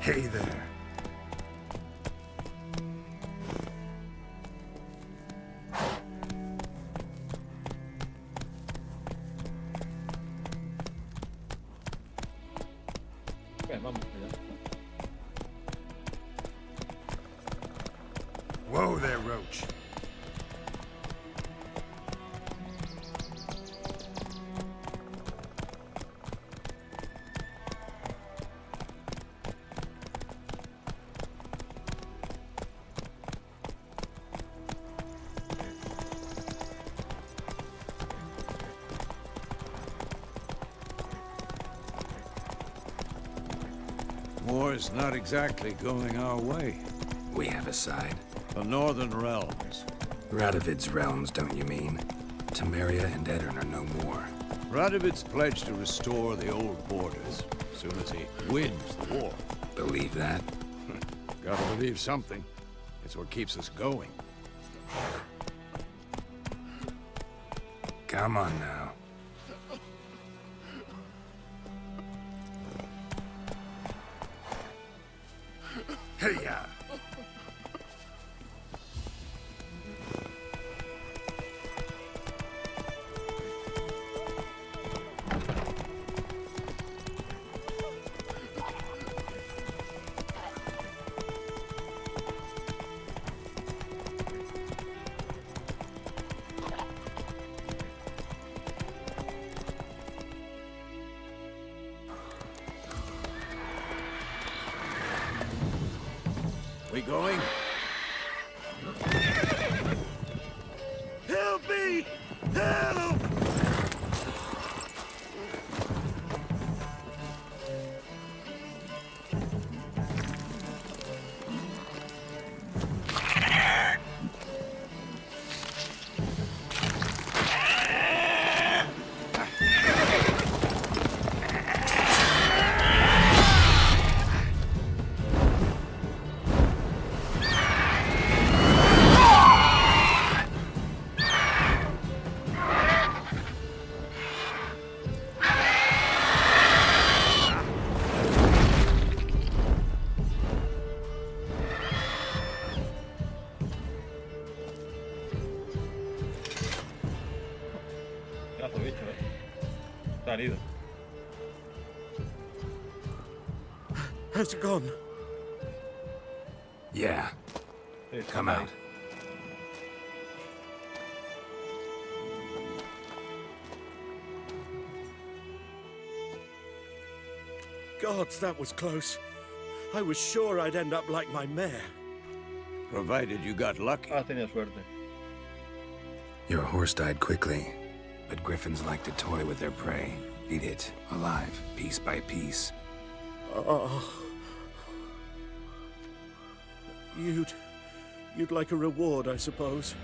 Hey there. Beh, vamos allá. Whoa there, Roach. War's not exactly going our way. We have a side. The Northern Realms. Radovid's realms, don't you mean? Temeria and Edirn are no more. Radovid's pledged to restore the old borders as soon as he wins the war. Believe that? Gotta believe something. It's what keeps us going. Come on now. Hey-ya! We going? Help me! Help! Pedazo de bicho, Está herido. How's it gone? Yeah, Sí, come está ahí. out. Gods, that was close. I was sure I'd end up like my mare. Provided you got lucky. Has tenido suerte. Your horse died quickly, but griffins like to toy with their prey. Eat it, alive, piece by piece. Oh. You'd like a reward, I suppose.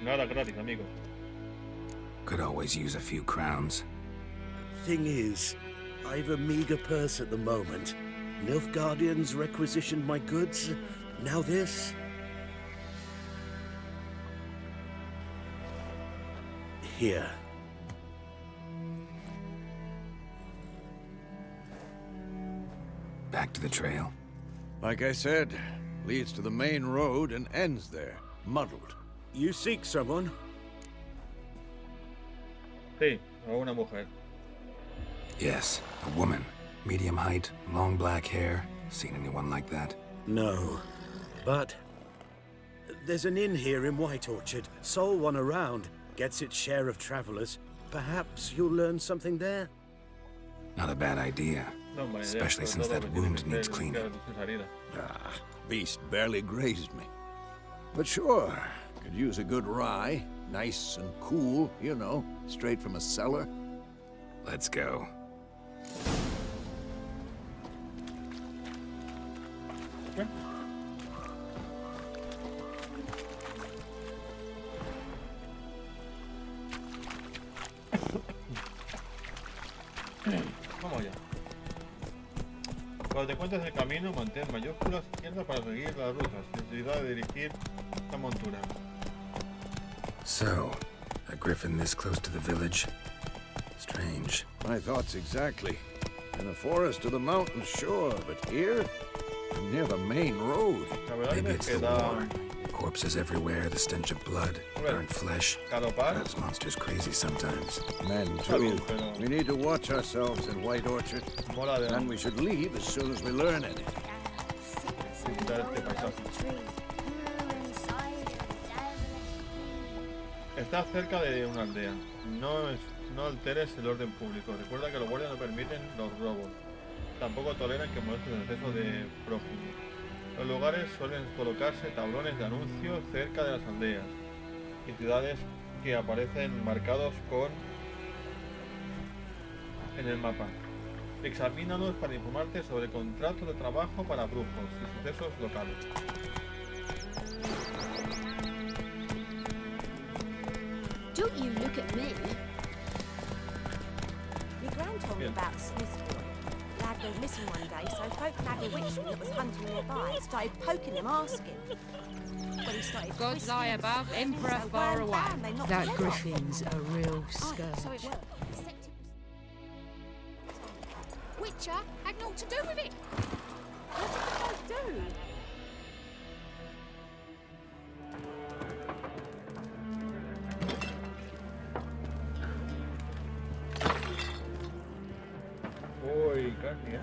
Nada gratis, amigo. Could always use a few crowns. Thing is, I've a meager purse at the moment. Nilfgaardians requisitioned my goods. Now this. Here. Back to the trail. Like I said, leads to the main road and ends there, muddled. You seek someone? Sí, a una mujer. Yes, a woman. Medium height, long black hair. Seen anyone like that? No. But there's an inn here in White Orchard. Sole one around. Gets its share of travelers. Perhaps you'll learn something there? Not a bad idea. No, mala idea, Especially sobre since todo that que wound tiene que needs ser cleaning. limpiar sus heridas. Ah, beast barely grazed me. But sure, could use a good rye. Nice and cool, you know, straight from a cellar. Let's go. ¿Qué? Vamos allá. Cuando te encuentres el camino, mantén mayúsculas izquierda para seguir las rutas, sin necesidad de dirigir la montura. So, a griffin this close to the village? Strange. My thoughts exactly. In the forest or the mountains, sure, but here? Near the main road. La verdad Maybe es it's que the da war. Corpses everywhere, the stench of blood, burnt flesh. galopar. Those monsters crazy sometimes. Men, Está bien, too. pero We need to watch ourselves in White Orchard. mola de And we should leave as soon as we learn anything. visitar este paisaje. Estás cerca de una aldea. No alteres el orden público. Recuerda que los guardias no permiten los robos. Tampoco toleran que molestes el exceso de prójimo. Los lugares suelen colocarse tablones de anuncios cerca de las aldeas y ciudades que aparecen marcados en el mapa. Examínalos para informarte sobre contratos de trabajo para brujos y sucesos locales. Don't you look at me. My gran told me Bien. about Smithville. Lad went missing one day, so folk nagged a witchman that was hunting nearby started poking him, asking. When he started Gods twisting eye the above, strings, emperor so far wham, away. bam, they knocked That his head off. griffin's a real Oh, so it scourge. worked. Witcher had naught to do with it. What did the folk do? Uy, carne,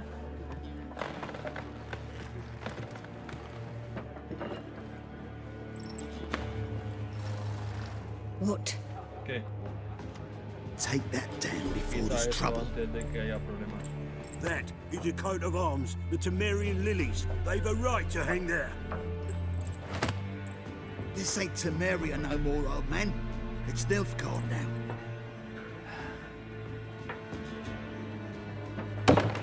What? ¿Qué? Take that down before Quita there's eso trouble. antes de que haya problemas. That is a coat of arms, the Temerian lilies. They've a right to hang there. This ain't Temeria no more, old man. It's Nilfgaard now.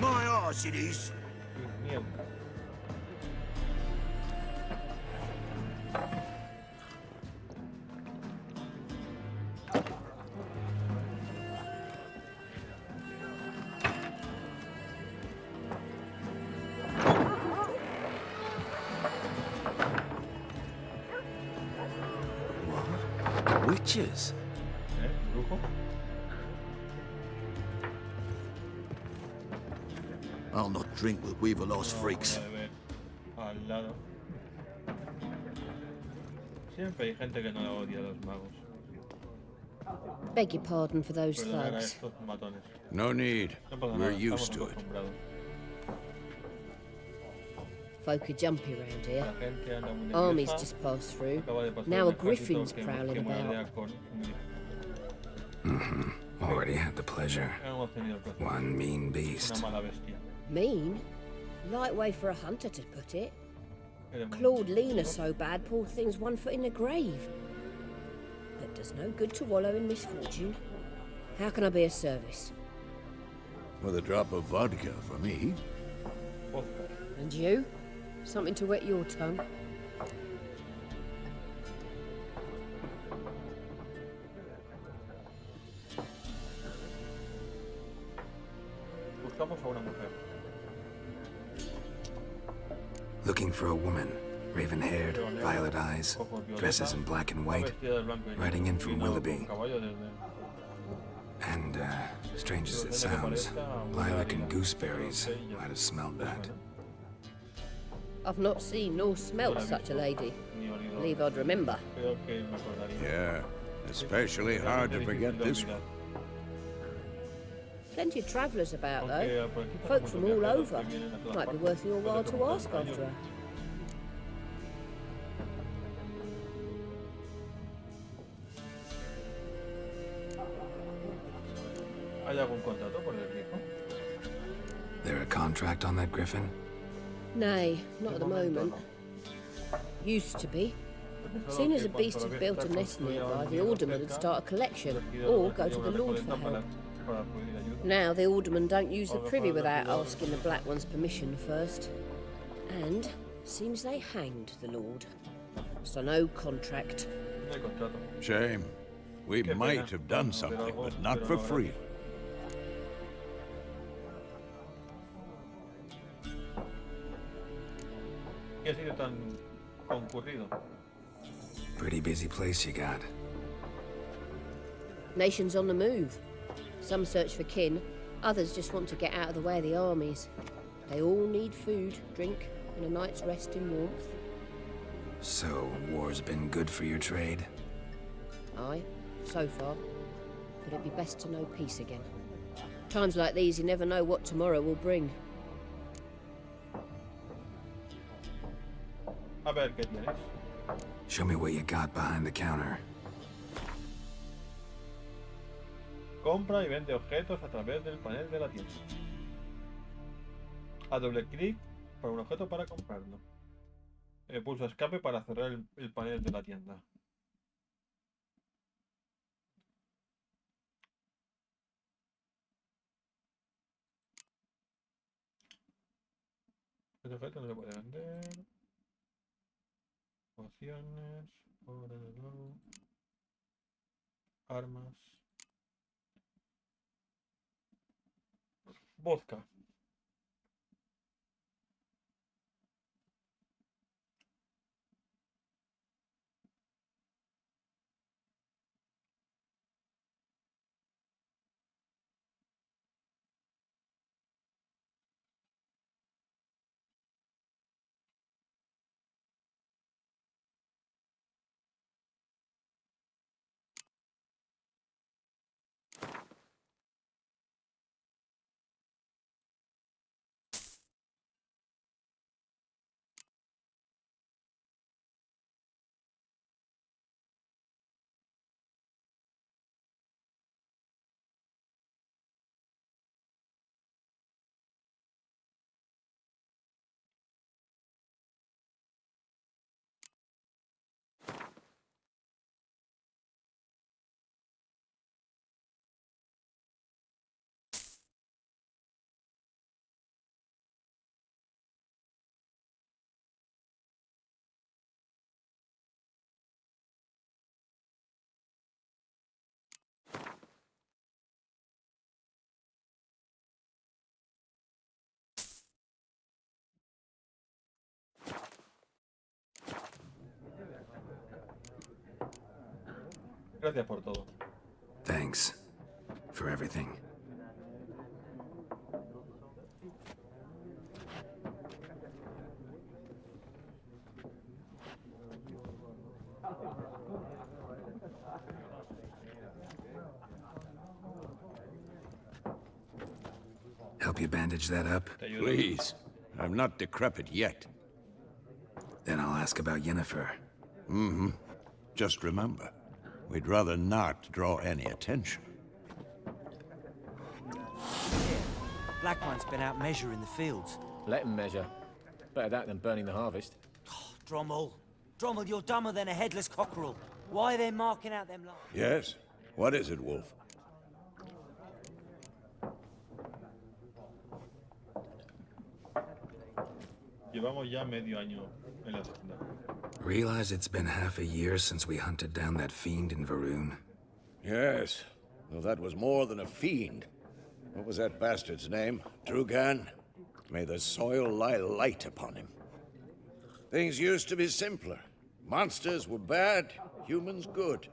My arse it is. Mierda. Witches? ¿Brujo? I'll not drink with Weaverlost freaks. Vamos a ver al lado. Siempre hay gente que no odia a los magos. Beg your pardon for those Perdonar a thugs. estos matones. No need. No pasa We're nada, used estamos to it. acostumbrados. Folk are jumpy round here. La gente anda muy Armies nerviosa. just passed through. Acaba de pasar Now un a griffin's ejército que prowling quema la aldea about. con Already had the pleasure. hemos tenido el placer. One mean Una beast. mala bestia. Mean? Light way for a hunter to put it. Eres muy- Clawed Lena so bad, poor thing's 1 foot in the grave. But does no good to wallow in misfortune. How can I be of service? With a drop of vodka for me. Vodka. And you? Something to wet your tongue? Buscamos a una mujer. Looking for a woman. Raven-haired, violet eyes, Ojos violetas, dresses in black and white. vestida de blanco y negro, riding in from vino Willoughby. con caballo desde- And, strange as it sounds, lilac and gooseberries might have smelled that. I've not seen nor smelt such a lady. ni olido. Believe I'd remember. Creo que me acordaría. Yeah. Especially hard to forget this one. Plenty of travellers about, though. Aunque por aquí Folk pasamos from los all viajeros over. que vienen a todas Might be partes. worth your while Puedes to ask preguntar a after ellos. her. ¿Hay algún contrato por el rico? There a contract on that griffin? Nay, not at the moment. Used to be. Soon as a beast had built a nest nearby, the alderman would start a collection, or go to the Lord for help. Now the alderman don't use the privy without asking the Black One's permission first. And seems they hanged the Lord. So no contract. No hay contrato. Shame. We Qué might pena. have done something, but not for free. ¿Qué sitio tan concurrido? Pretty busy place you got. Nations on the move. Some search for kin, others just want to get out of the way of the armies. They all need food, drink, and a night's rest in warmth. So, war's been good for your trade? Aye, so far. But it'd be best to know peace again. Times like these, you never know what tomorrow will bring. A ver, ¿qué tienes? Show me what you got behind the counter. Compra y vende objetos a través del panel de la tienda. A doble clic para un objeto para comprarlo. Pulso escape para cerrar el panel de la tienda. Este objeto no se puede vender. Pociones, obra de nuevo. Armas. Vodka. Gracias por todo. Thanks. For everything. Help you bandage that up? Please. I'm not decrepit yet. Then I'll ask about Yennefer. Mm-hmm. Just remember, we'd rather not draw any attention. Black one's been out measuring the fields. Let him measure. Better that than burning the harvest. Drommel. Drommel, you're dumber than a headless cockerel. Why are they marking out them lines? Yes? What is it, Wolf? Llevamos ya medio año en la tienda. Realize it's been half a year since we hunted down that fiend in Varun. Yes. Well, that was more than a fiend. What was that bastard's name? Drugan? May the soil lie light upon him. Things used to be simpler. Monsters were bad, humans good.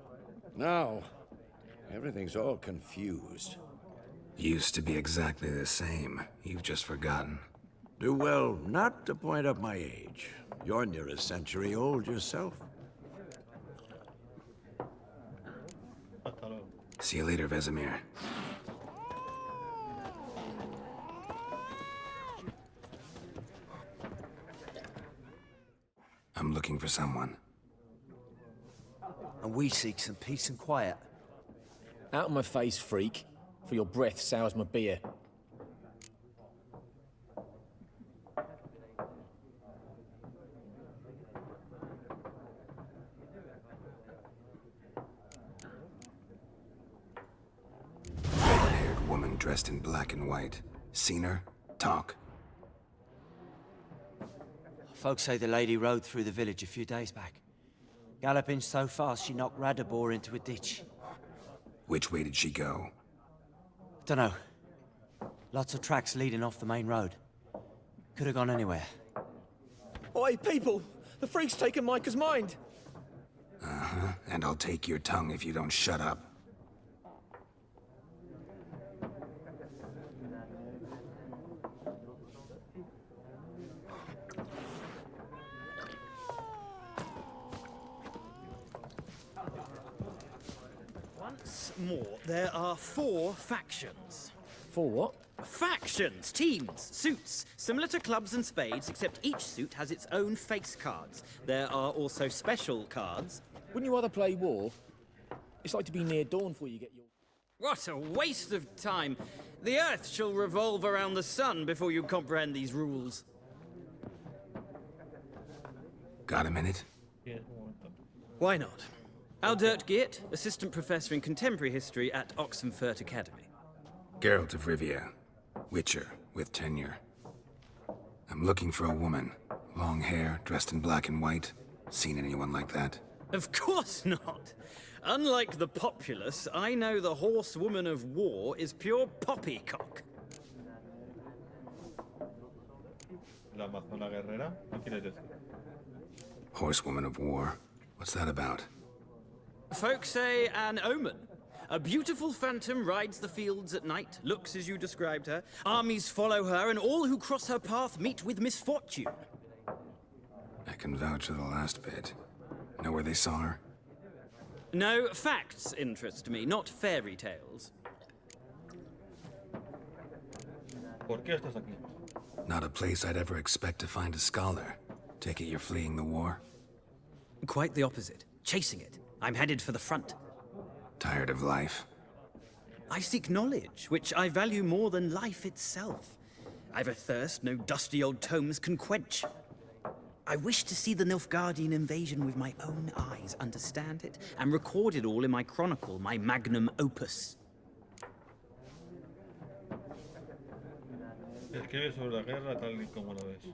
Now, everything's all confused. Used to be exactly the same. You've just forgotten. Do well not to point up my age. You're near a century old yourself. Hasta luego. See you later, Vesemir. I'm looking for someone. And we seek some peace and quiet. Out of my face, freak. For your breath sours my beer. Red-haired woman dressed in black and white. Seen her? Talk. Folks say the lady rode through the village a few days back. Galloping so fast she knocked Radabor into a ditch. Which way did she go? Dunno. Lots of tracks leading off the main road. Could have gone anywhere. Oi, people! The freak's taken Micah's mind! Uh-huh, and I'll take your tongue if you don't shut up. Once more, there are 4 factions. 4 what? Factions, teams, suits, similar to clubs and spades, except each suit has its own face cards. There are also special cards. Wouldn't you rather play war? It's like to be near dawn before you get your... What a waste of time! The Earth shall revolve around the sun before you comprehend these rules. Got a minute? Why not? Aldert Geert, Assistant Professor in Contemporary History at Oxenfurt Academy. Geralt of Rivia, Witcher with tenure. I'm looking for a woman. Long hair, dressed in black and white. Seen anyone like that? Of course not! Unlike the populace, I know the horsewoman of war is pure poppycock. La Amazona Guerrera, ¿qué quieres decir? Horsewoman of war. What's that about? Folk say an omen. A beautiful phantom rides the fields at night, looks as you described her. Armies follow her, and all who cross her path meet with misfortune. I can vouch for the last bit. Know where they saw her? No, facts interest me, not fairy tales. ¿Por qué estás aquí? Not a place I'd ever expect to find a scholar. Take it you're fleeing the war? Quite the opposite. Chasing it. I'm headed for the front. Tired of life? I seek knowledge, which I value more than life itself. I've a thirst no dusty old tomes can quench. I wish to see the Nilfgaardian invasion with my own eyes, understand it, and record it all in my chronicle, my magnum opus. Escribe sobre la guerra tal y como la ves.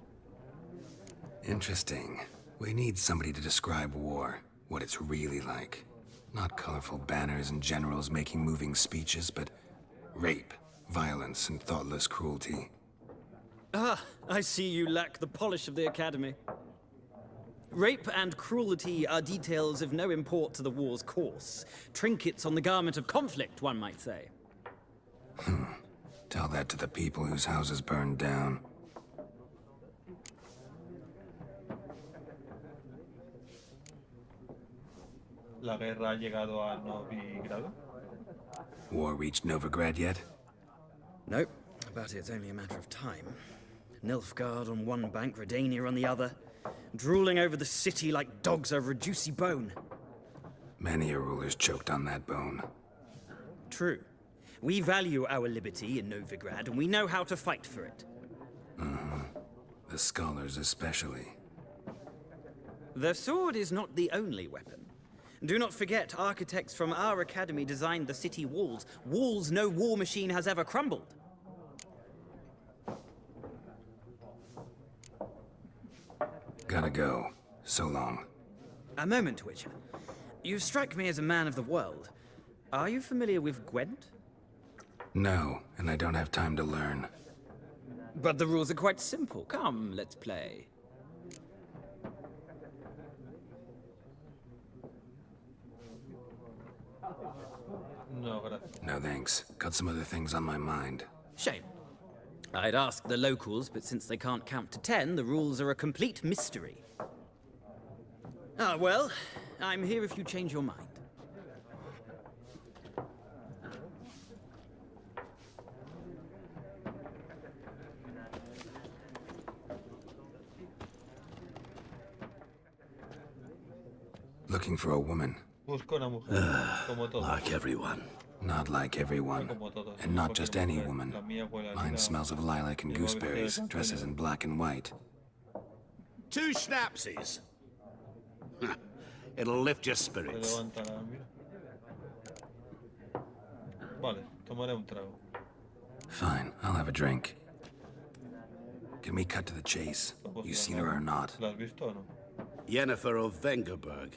Interesting. We need somebody to describe war, what it's really like. Not colorful banners and generals making moving speeches, but rape, violence, and thoughtless cruelty. Ah, I see you lack the polish of the Academy. Rape and cruelty are details of no import to the war's course. Trinkets on the garment of conflict, one might say. Tell that to the people whose houses burned down. ¿La guerra ha llegado a Novigrado? War reached Novigrad yet? Nope, but it's only a matter of time. Nilfgaard on one bank, Redania on the other, drooling over the city like dogs over a juicy bone. Many a ruler's choked on that bone. True. We value our liberty in Novigrad, and we know how to fight for it. The scholars especially. The sword is not the only weapon. Do not forget, architects from our academy designed the city walls. Walls no war machine has ever crumbled. Gotta go. So long. A moment, Witcher. You strike me as a man of the world. Are you familiar with Gwent? No, and I don't have time to learn. But the rules are quite simple. Come, let's play. No, gracias. No thanks. Got some other things on my mind. Shame. I'd ask the locals, but since they can't count to 10, the rules are a complete mystery. Ah, well, I'm here if you change your mind. Looking for a woman. Busco una mujer, como todos. Like everyone. Not like everyone. Como todos. And not just any woman. La mía huele a Mine vida. smells of lilac and gooseberries, dresses in black and white. 2 schnapsies. It'll lift your Se spirits. levantará, mira. Vale, tomaré un trago. Fine, I'll have a drink. Can we cut to the chase? You seen her or not? ¿La has visto o no? Yennefer of Vengerberg.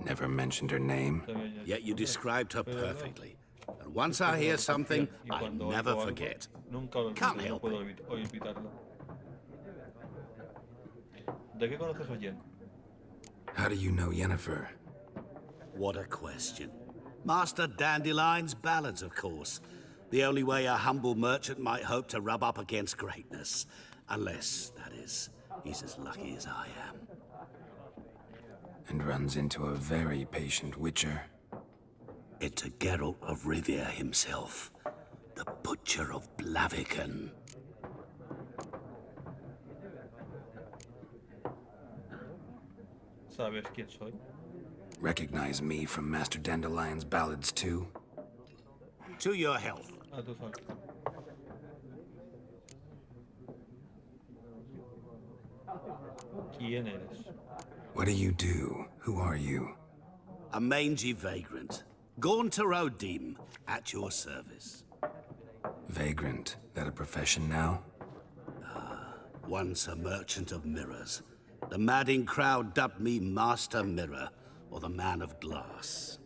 Never mentioned her name. Yet you described her perfectly. And Once I hear something, Y I cuando never oigo algo, forget. Nunca lo Can't no help puedo evitarlo. ¿De qué conoces a Jen? How do you know Yennefer? What a question. Master Dandelion's ballads, of course. The only way a humble merchant might hope to rub up against greatness. Unless, that is, he's as lucky as I am. And runs into a very patient witcher. Into Geralt of Rivia himself. The Butcher of Blaviken. ¿Sabes quién soy? Recognize me from Master Dandelion's ballads too? To your health. A tu salud. ¿Quién eres? What do you do? Who are you? A mangy vagrant. Gone to Rodim, at your service. Vagrant. That a profession now? Once a merchant of mirrors. The madding crowd dubbed me Master Mirror, or the Man of Glass.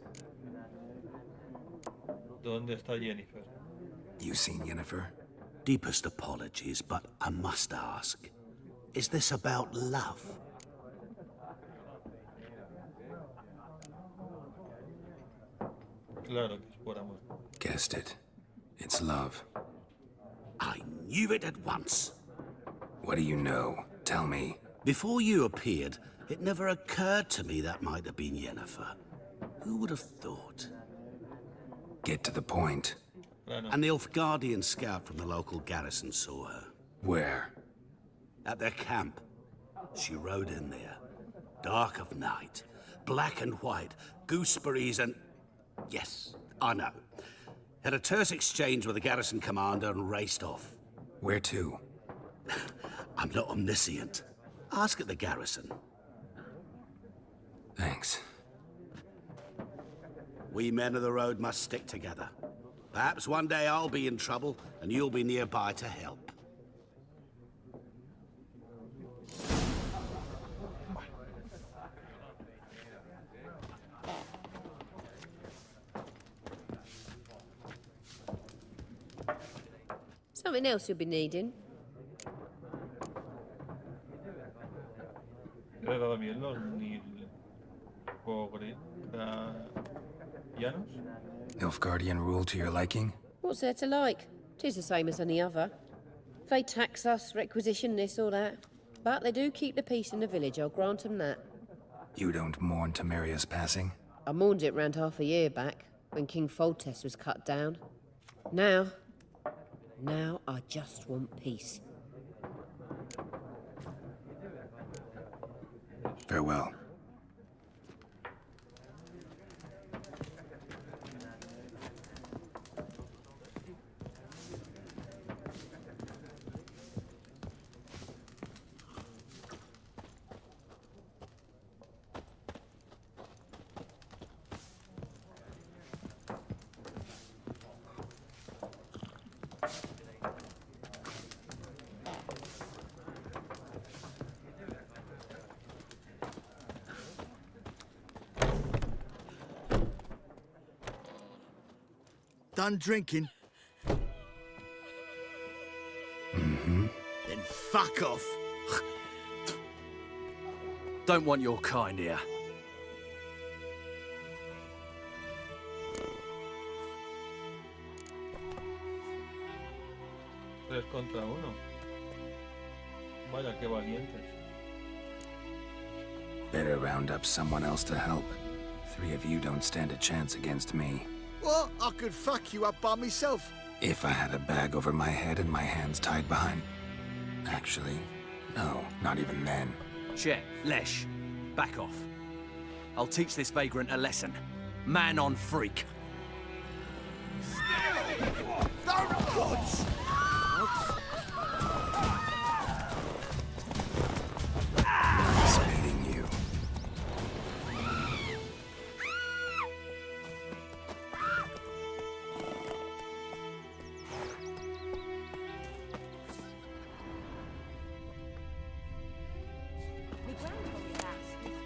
¿Dónde está Jennifer? You seen Yennefer? Deepest apologies, but I must ask. Is this about love? Claro que es por amor. Guessed it. It's love. I knew it at once. What do you know? Tell me. Before you appeared, it never occurred to me that might have been Yennefer. Who would have thought? Get to the point. Claro. An Nilfgaardian scout from the local garrison saw her. Where? At their camp. She rode in there. Dark of night. Black and white. Gooseberries and... Yes, I know. Had a terse exchange with the garrison commander and raced off. Where to? I'm not omniscient. Ask at the garrison. Thanks. We men of the road must stick together. Perhaps one day I'll be in trouble and you'll be nearby to help. Something else you'll be needing. ¿Le he dado bien los Nilfgaardianos? Nilfgaardian rule to your liking? What's there to like? 'Tis the same as any other. They tax us, requisition this or that. But they do keep the peace in the village, I'll grant them that. You don't mourn Temeria's passing? I mourned it round half a year back, when King Foltest was cut down. Now I just want peace. Farewell. Done drinking? Mm-hmm. Then fuck off. Don't want your kind here. 3 contra 1. Vaya, qué valientes. Better round up someone else to help. 3 of you don't stand a chance against me. What? I could fuck you up by myself. If I had a bag over my head and my hands tied behind... Actually, no, not even then. Chet, Lesh, back off. I'll teach this vagrant a lesson. Man on freak. Spading you. My grandpa was out Smithfield.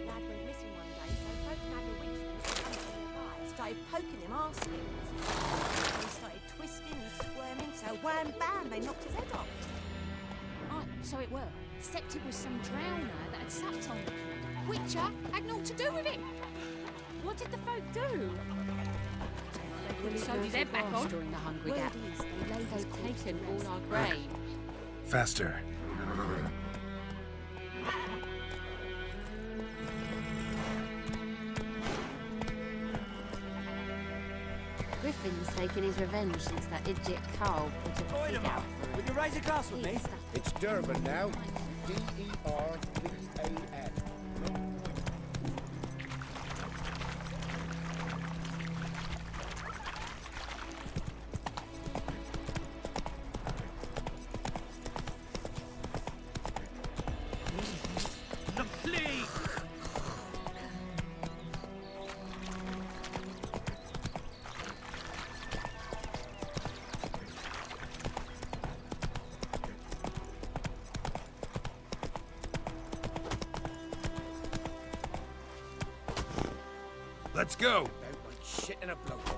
Lad went missing one day, so folk nabbed a witch from the nearby. started poking him asking. He started twisting and squirming, so wham bam, they knocked his head off. Oh, so it were. Except it was some drowner that had supped on him. Witcher had naught to do with it. What did the folk do? They sewed their back on during the Hungry Gap. They've taken all our grain. Faster. Griffin's taken his revenge since that idiot Carl put a pig out. Would you raise a glass with me? It's Durban now. D-E-R-B-A-N. Let's go. Shit in a blowhole.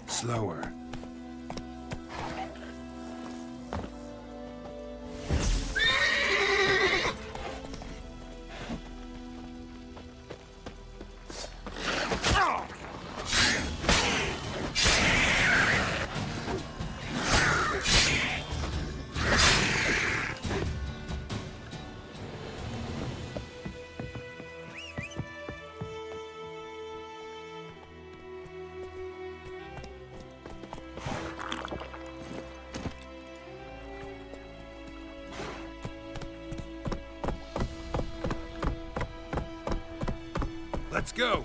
Slower. Let's go.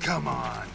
Come on.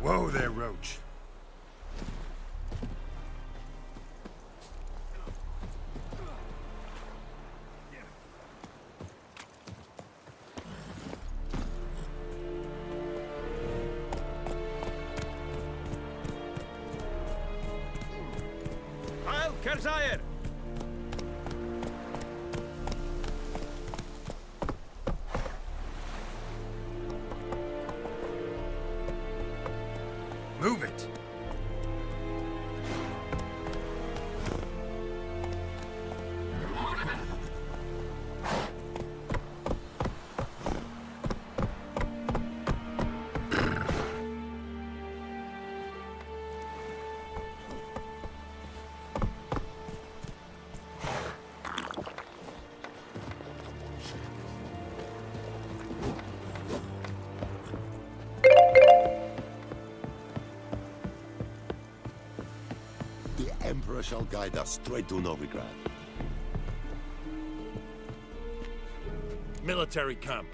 Whoa there, Roach. Al Kerzayer! Move it. shall guide us straight to Novigrad. Military camp.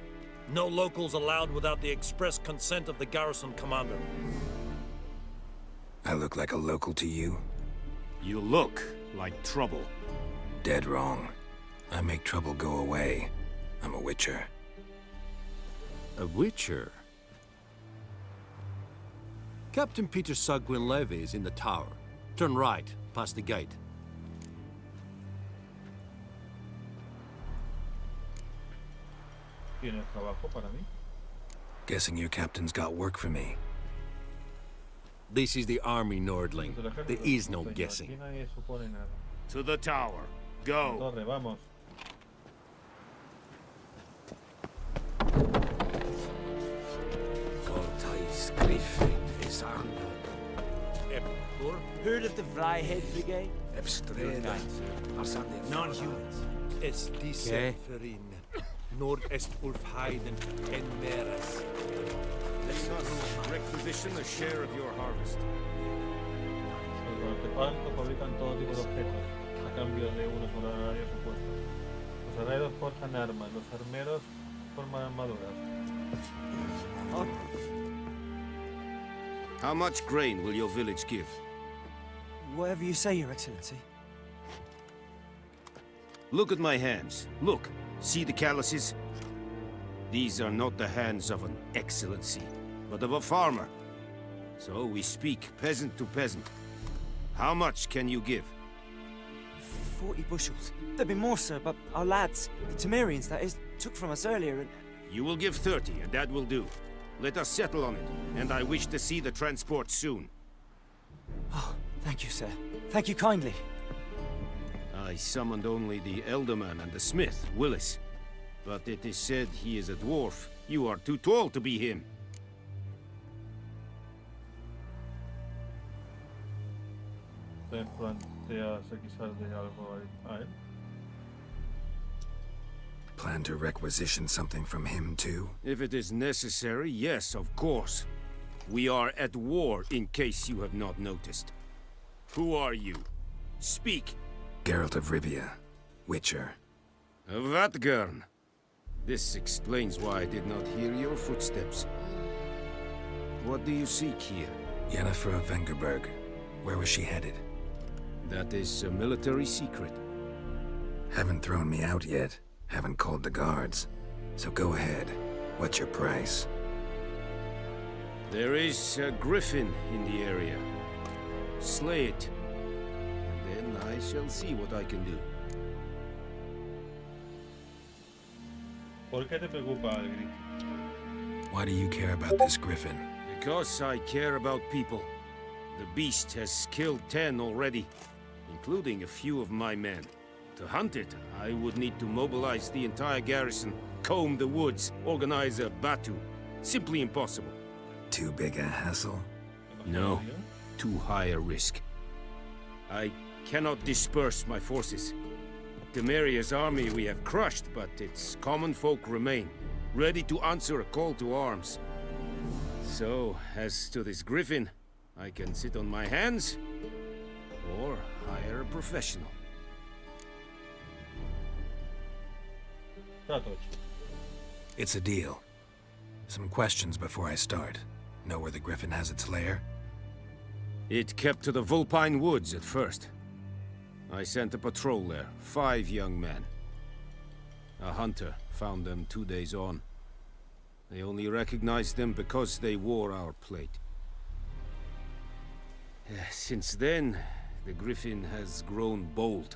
No locals allowed without the express consent of the garrison commander. I look like a local to you? You look like trouble. Dead wrong. I make trouble go away. I'm a witcher. A witcher? Captain Peter Sagwin-Levy is in the tower. Turn right, past the gate. ¿Tienes trabajo para mí? Guessing your captain's got work for me. This is the army, Nordling. There is no guessing. To the tower. Go. Torre, vamos. Heard of the Flyhead Brigade? Non-humans. Es diese Verin. Nordest Ulfheiden en Meres. Let us requisition a share of your harvest. Los artefactos fabrican todo tipo de objetos, a cambio de unos honorarios supuestos. Los herreros forjan armas, los armeros forman armaduras. How much grain will your village give? Whatever you say, Your Excellency. Look at my hands. Look. See the calluses? These are not the hands of an excellency, but of a farmer. So we speak peasant to peasant. How much can you give? 40 bushels. There'd be more, sir, but our lads, the Temerians, that is, took from us earlier and... You will give 30, and that will do. Let us settle on it, and I wish to see the transport soon. Oh, thank you, sir. Thank you kindly. I summoned only the Elderman and the smith, Willis. But it is said he is a dwarf. You are too tall to be him. ¿Te planteas quizás de algo a él? Plan to requisition something from him, too? If it is necessary, yes, of course. We are at war, in case you have not noticed. Who are you? Speak! Geralt of Rivia, Witcher. Vatgern. This explains why I did not hear your footsteps. What do you seek here? Yennefer of Vengerberg. Where was she headed? That is a military secret. Haven't thrown me out yet. Haven't called the guards. So go ahead. What's your price? There is a griffin in the area. Slay it. And then I shall see what I can do. ¿Por qué te preocupa el grito? Why do you care about this griffin? Because I care about people. The beast has killed 10 already, including a few of my men. To hunt it, I would need to mobilize the entire garrison, comb the woods, organize a batu. Simply impossible. Too big a hassle? No, too high a risk. I cannot disperse my forces. Temeria's army we have crushed, but its common folk remain, ready to answer a call to arms. So, as to this griffin, I can sit on my hands, or hire a professional. It's a deal. Some questions before I start. Know where the griffin has its lair? It kept to the Vulpine Woods at first. I sent a patrol there, 5 young men. A hunter found them 2 days on. They only recognized them because they wore our plate. Since then, the griffin has grown bold.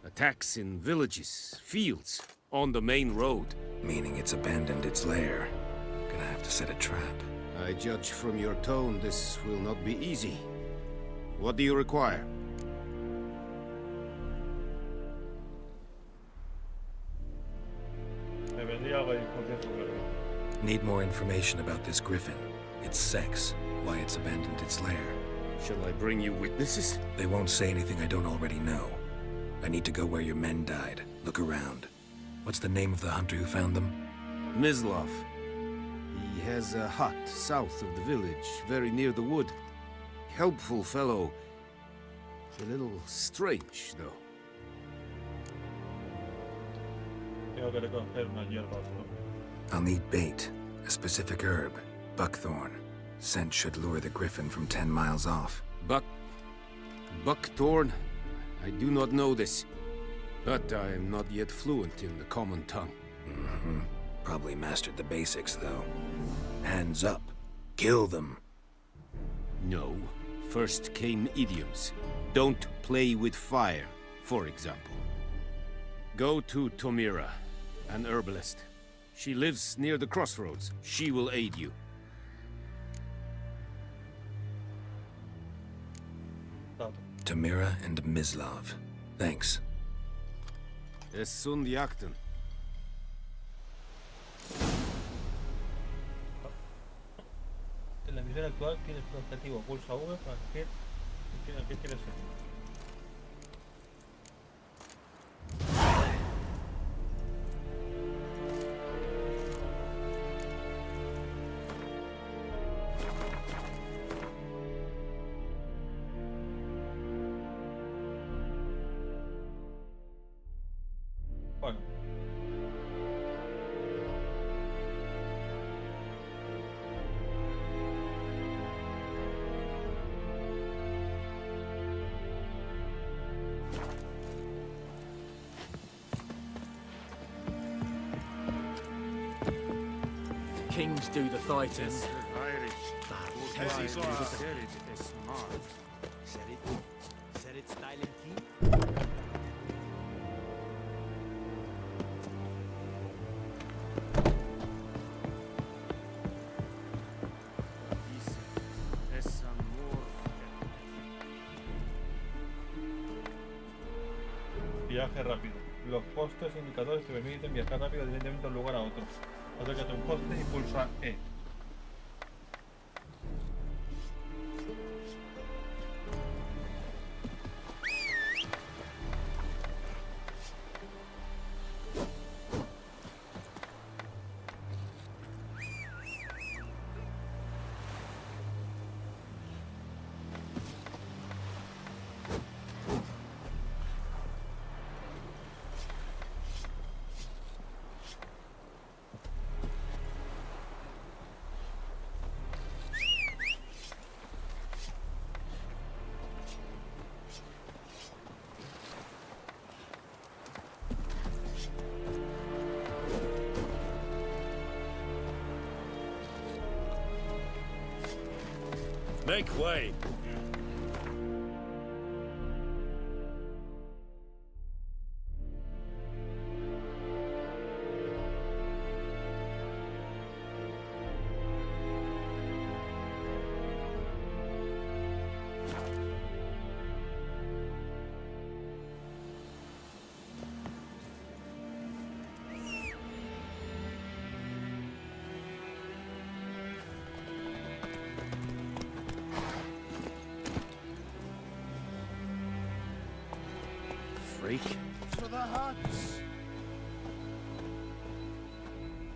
Attacks in villages, fields, on the main road. Meaning it's abandoned its lair. Gonna have to set a trap. I judge from your tone this will not be easy. What do you require? Need more information about this griffin. Its sex, why it's abandoned its lair. Shall I bring you witnesses? They won't say anything I don't already know. I need to go where your men died. Look around. What's the name of the hunter who found them? Mislav. He has a hut south of the village, very near the wood. Helpful fellow. A little strange, though. Tengo que recoger una hierba. I'll need bait, a specific herb, buckthorn. Scent should lure the griffin from 10 miles off. Buckthorn? I do not know this, but I am not yet fluent in the common tongue. Mm-hmm. Probably mastered the basics, though. Hands up. Kill them. No. First came idioms. Don't play with fire, for example. Go to Tomira, an herbalist. She lives near the crossroads. She will aid you. Tomira and Mislav. Thanks. Es sunt jakten. En la misión actual tienes un objetivo. Pulsa V para elegir a qué quieres ser. Bueno. Kings do the fighting. Viaje rápido. Los postes indicadores te permiten viajar rápido directamente de un lugar a otro. Acércate a un poste y pulsa E. Make way!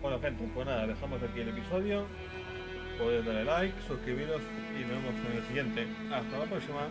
Bueno, gente, pues nada, dejamos aquí el episodio. Podéis darle like, suscribiros y nos vemos en el siguiente. Hasta la próxima.